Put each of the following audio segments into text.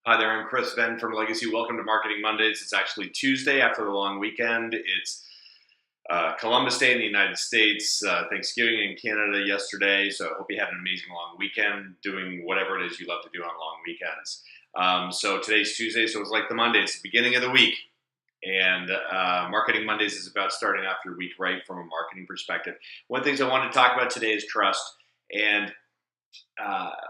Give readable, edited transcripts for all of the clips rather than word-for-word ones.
Hi there, I'm Chris Venn from Legacy. Welcome to Marketing Mondays. It's actually Tuesday after the long weekend. It's Columbus Day in the United States, Thanksgiving in Canada yesterday. So I hope you had an amazing long weekend doing whatever it is you love to do on long weekends. So today's Tuesday, so it's like the Monday. It's the beginning of the week. And Marketing Mondays is about starting off your week right from a marketing perspective. One of the things I wanted to talk about today is trust. And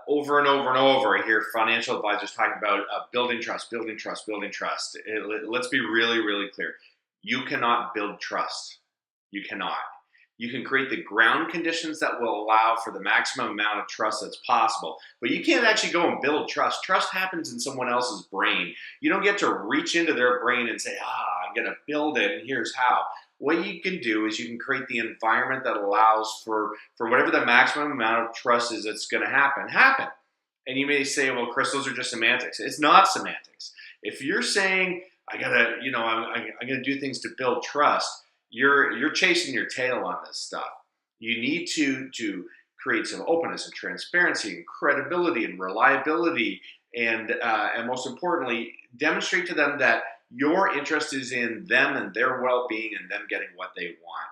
over and over and over, I hear financial advisors talking about building trust, building trust, building trust. Let's be really, really clear. You cannot build trust. You cannot. You can create the ground conditions that will allow for the maximum amount of trust that's possible, but you can't actually go and build trust. Trust happens in someone else's brain. You don't get to reach into their brain and say, I'm going to build it, and here's how. What you can do is you can create the environment that allows for whatever the maximum amount of trust is that's going to happen. And you may say, well, Chris, those are just semantics. It's not semantics. If you're saying, I'm going to do things to build trust, you're chasing your tail on this stuff. You need to create some openness and transparency and credibility and reliability, and most importantly, demonstrate to them that your interest is in them and their well-being and them getting what they want.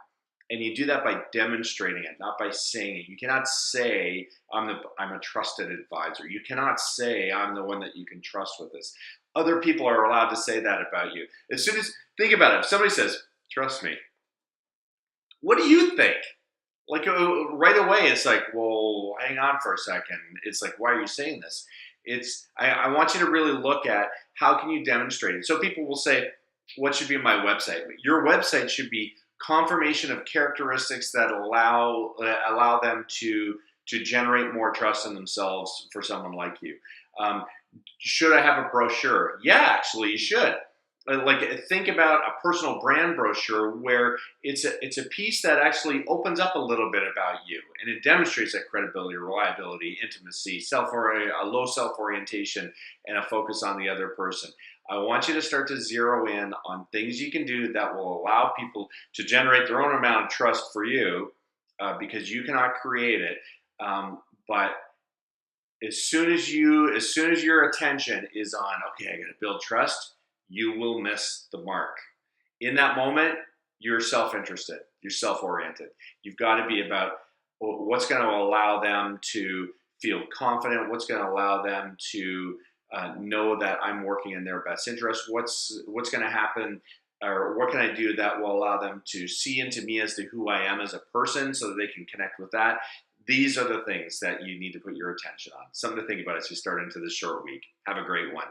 And you do that by demonstrating it, not by saying it. You cannot say I'm a trusted advisor. You cannot say I'm the one that you can trust with this. Other people are allowed to say that about you. As soon as think about it, if somebody says trust me, what do you think? Like right away, it's like, well, hang on for a second. It's like, why are you saying this? I want you to really look at how can you demonstrate it. So people will say, what should be on my website? Your website should be confirmation of characteristics that allow them to generate more trust in themselves for someone like you. Should I have a brochure? Yeah, actually, you should. Like think about a personal brand brochure where it's a piece that actually opens up a little bit about you, and it demonstrates that credibility, reliability, intimacy, a low self orientation, and a focus on the other person. I want you to start to zero in on things you can do that will allow people to generate their own amount of trust for you, because you cannot create it. But as soon as your attention is on, okay, I got to build trust, you will miss the mark. In that moment, you're self-interested, you're self-oriented. You've got to be about what's going to allow them to feel confident, what's going to allow them to know that I'm working in their best interest, what's going to happen, or what can I do that will allow them to see into me as to who I am as a person so that they can connect with that. These are the things that you need to put your attention on. Something to think about as you start into this short week. Have a great one.